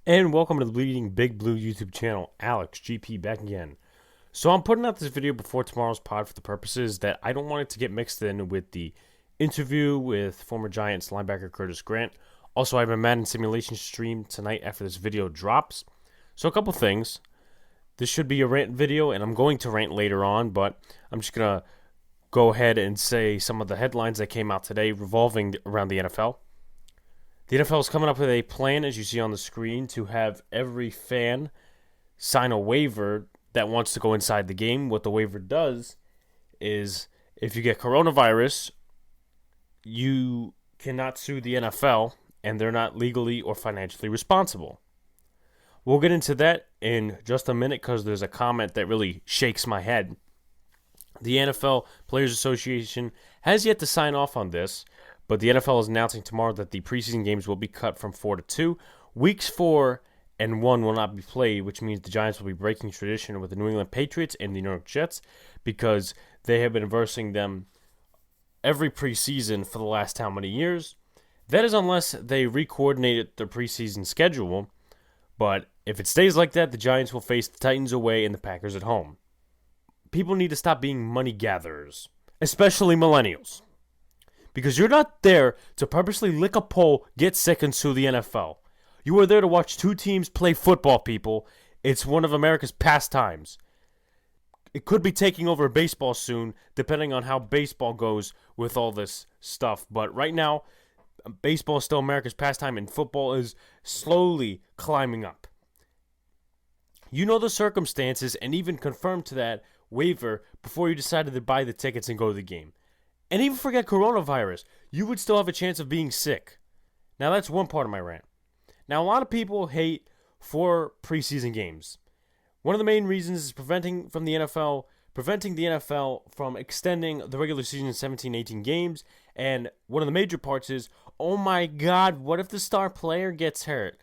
And welcome to the Bleeding Big Blue YouTube channel. Alex GP back again. So I'm putting out this video before tomorrow's pod for the purposes that I don't want it to get mixed in with the interview with former Giants linebacker Curtis Grant. Also, I have a Madden simulation stream tonight after this video drops. So a couple things. This should be a rant video, and I'm going to rant later on, but I'm just going to go ahead and say some of the headlines that came out today revolving around the NFL. The NFL is coming up with a plan, as you see on the screen, to have every fan sign a waiver that wants to go inside the game. What the waiver does is if you get coronavirus, you cannot sue the NFL, and they're not legally or financially responsible. We'll get into that in just a minute because there's a comment that really shakes my head. The NFL Players Association has yet to sign off on this, but the NFL is announcing tomorrow that the preseason games will be cut from 4 to 2. Weeks 4 and 1 will not be played, which means the Giants will be breaking tradition with the New England Patriots and the New York Jets because they have been versing them every preseason for the last how many years. That is unless they re-coordinated their preseason schedule, but if it stays like that, the Giants will face the Titans away and the Packers at home. People need to stop being money gatherers, especially millennials. Because you're not there to purposely lick a pole, get sick, and sue the NFL. You are there to watch two teams play football, people. It's one of America's pastimes. It could be taking over baseball soon, depending on how baseball goes with all this stuff. But right now, baseball is still America's pastime, and football is slowly climbing up. You know the circumstances, and even confirmed to that waiver before you decided to buy the tickets and go to the game. And even forget coronavirus, you would still have a chance of being sick. Now that's one part of my rant. Now a lot of people hate 4 preseason games. One of the main reasons is preventing the NFL from extending the regular season to 17, 18 games. And one of the major parts is, oh my God, what if the star player gets hurt?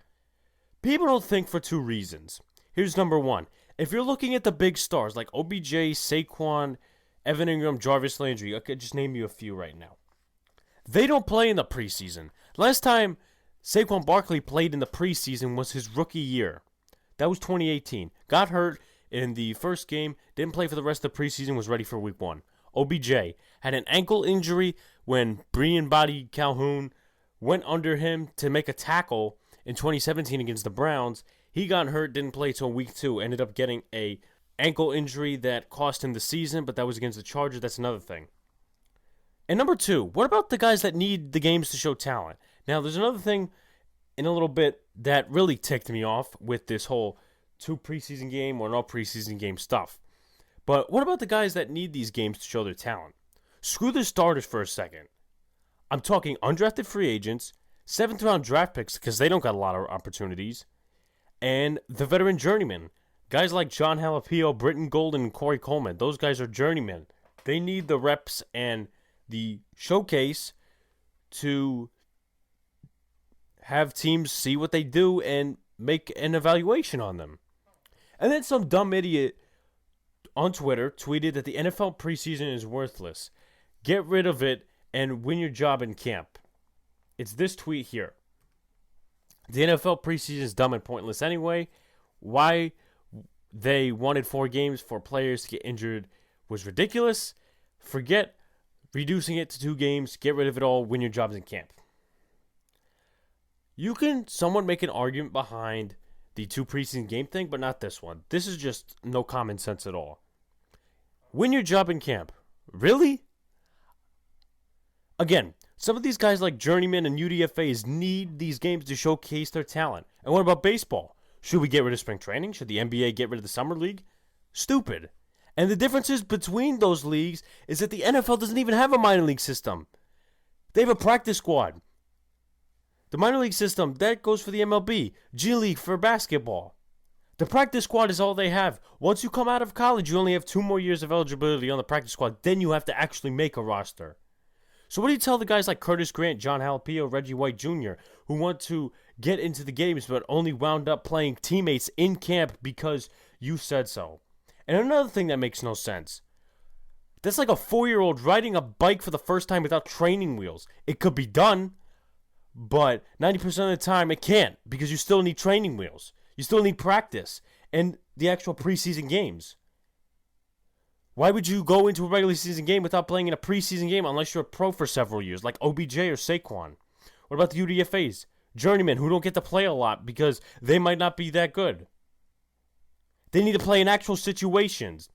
People don't think for 2 reasons. Here's number 1. If you're looking at the big stars like OBJ, Saquon, Evan Ingram, Jarvis Landry, I could just name you a few right now. They don't play in the preseason. Last time Saquon Barkley played in the preseason was his rookie year. That was 2018. Got hurt in the first game, didn't play for the rest of the preseason, was ready for week 1. OBJ had an ankle injury when Brian Body Calhoun went under him to make a tackle in 2017 against the Browns. He got hurt, didn't play till week 2, ended up getting a ankle injury that cost him the season, but that was against the Chargers. That's another thing. And number 2, what about the guys that need the games to show talent? Now, there's another thing in a little bit that really ticked me off with this whole 2 preseason game or no preseason game stuff. But what about the guys that need these games to show their talent? Screw the starters for a second. I'm talking undrafted free agents, 7th round draft picks because they don't got a lot of opportunities, and the veteran journeyman. Guys like John Halapio, Britton Golden, and Corey Coleman, those guys are journeymen. They need the reps and the showcase to have teams see what they do and make an evaluation on them. And then some dumb idiot on Twitter tweeted that the NFL preseason is worthless. Get rid of it and win your job in camp. It's this tweet here. The NFL preseason is dumb and pointless anyway. Why they wanted 4 games for players to get injured was ridiculous. Forget reducing it to 2 games. Get rid of it all. Win your jobs in camp. You can somewhat make an argument behind the 2 preseason game thing, but not this one. This is just no common sense at all. Win your job in camp. Really? Again, some of these guys like journeymen and UDFAs need these games to showcase their talent. And what about baseball? Should we get rid of spring training? Should the NBA get rid of the summer league? Stupid. And the differences between those leagues is that the NFL doesn't even have a minor league system. They have a practice squad. The minor league system, that goes for the MLB. G League for basketball. The practice squad is all they have. Once you come out of college, you only have 2 more years of eligibility on the practice squad. Then you have to actually make a roster. So what do you tell the guys like Curtis Grant, John Halapio, Reggie White Jr., who want to get into the games but only wound up playing teammates in camp because you said so? And another thing that makes no sense. That's like a 4-year-old riding a bike for the first time without training wheels. It could be done, But 90% of the time, it can't because you still need training wheels. You still need practice and the actual preseason games. Why would you go into a regular season game without playing in a preseason game unless you're a pro for several years, like OBJ or Saquon? What about the UDFAs? Journeymen who don't get to play a lot because they might not be that good. They need to play in actual situations.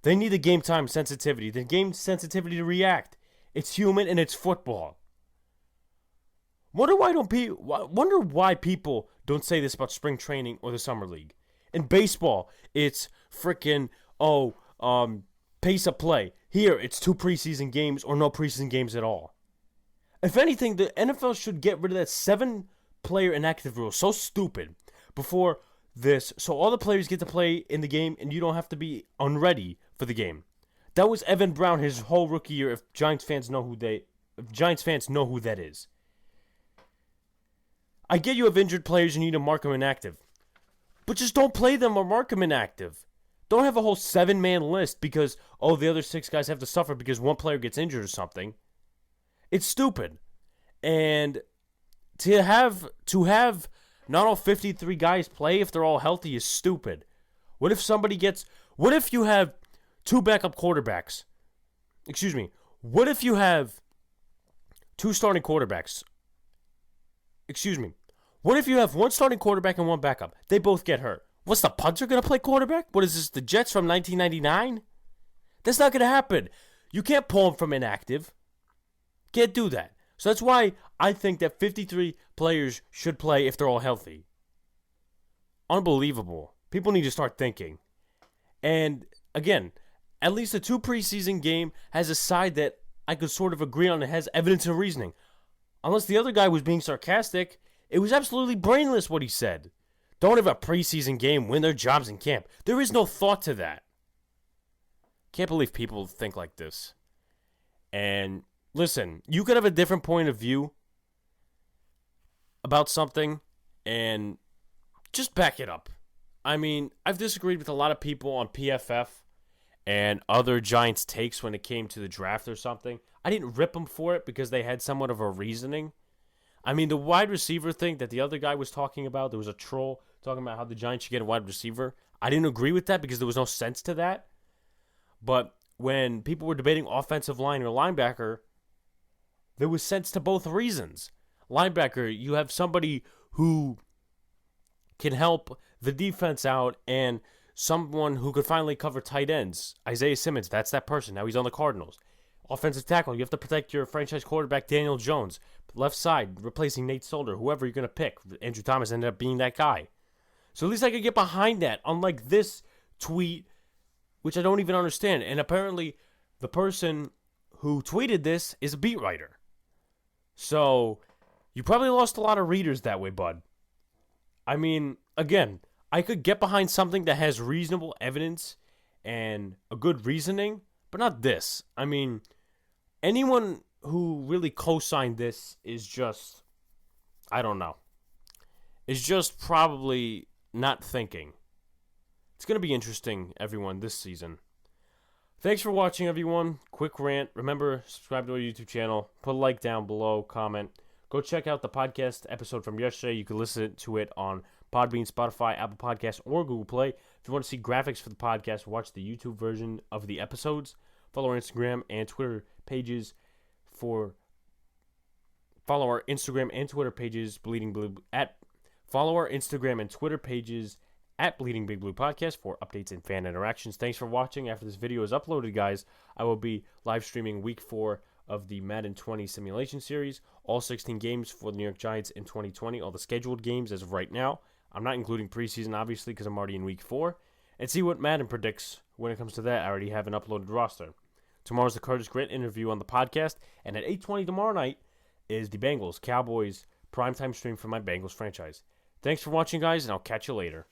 They need the game time sensitivity, the game sensitivity to react. It's human and it's football. Wonder why people don't say this about spring training or the summer league. In baseball, it's freaking pace of play. Here, it's 2 preseason games or no preseason games at all. If anything, the NFL should get rid of that 7-player inactive rule. So stupid. Before this, so all the players get to play in the game and you don't have to be unready for the game. That was Evan Brown his whole rookie year. If Giants fans know who that is. I get you have injured players, you need to mark them inactive. But just don't play them or mark them inactive. Don't have a whole 7-man list because, the other 6 guys have to suffer because one player gets injured or something. It's stupid. And to have not all 53 guys play if they're all healthy is stupid. What if you have 2 backup quarterbacks? Excuse me. What if you have 2 starting quarterbacks? Excuse me. What if you have 1 starting quarterback and 1 backup? They both get hurt. What's the punter going to play quarterback? What is this, the Jets from 1999? That's not going to happen. You can't pull them from inactive. Can't do that. So that's why I think that 53 players should play if they're all healthy. Unbelievable. People need to start thinking. And again, at least the 2 preseason game has a side that I could sort of agree on that has evidence and reasoning. Unless the other guy was being sarcastic, it was absolutely brainless what he said. Don't have a preseason game, win their jobs in camp. There is no thought to that. Can't believe people think like this. And listen, you could have a different point of view about something and just back it up. I mean, I've disagreed with a lot of people on PFF and other Giants takes when it came to the draft or something. I didn't rip them for it because they had somewhat of a reasoning. I mean, the wide receiver thing that the other guy was talking about, there was a troll talking about how the Giants should get a wide receiver. I didn't agree with that because there was no sense to that. But when people were debating offensive line or linebacker, there was sense to both reasons. Linebacker, you have somebody who can help the defense out and someone who could finally cover tight ends. Isaiah Simmons, that's that person. Now he's on the Cardinals. Offensive tackle, you have to protect your franchise quarterback, Daniel Jones. Left side, replacing Nate Solder, whoever you're going to pick. Andrew Thomas ended up being that guy. So at least I could get behind that, unlike this tweet, which I don't even understand. And apparently the person who tweeted this is a beat writer. So you probably lost a lot of readers that way, bud. I mean, again, I could get behind something that has reasonable evidence and a good reasoning, but not this. I mean, anyone who really co-signed this is just, I don't know, is just probably not thinking. It's going to be interesting, everyone, this season. Thanks for watching, everyone. Quick rant. Remember, subscribe to our YouTube channel. Put a like down below, comment. Go check out the podcast episode from yesterday. You can listen to it on Podbean, Spotify, Apple Podcasts, or Google Play. If you want to see graphics for the podcast, watch the YouTube version of the episodes. Follow our Instagram and Twitter pages follow our Instagram and Twitter pages follow our Instagram and Twitter pages at Bleeding Big Blue Podcast for updates and fan interactions. Thanks for watching. After this video is uploaded, guys, I will be live streaming week 4 of the Madden 20 simulation series, all 16 games for the New York Giants in 2020, all the scheduled games as of right now. I'm not including preseason, obviously, because I'm already in week 4, and see what Madden predicts when it comes to that. I already have an uploaded roster. Tomorrow's the Curtis Grant interview on the podcast, and at 8:20 tomorrow night is the Bengals-Cowboys primetime stream for my Bengals franchise. Thanks for watching, guys, and I'll catch you later.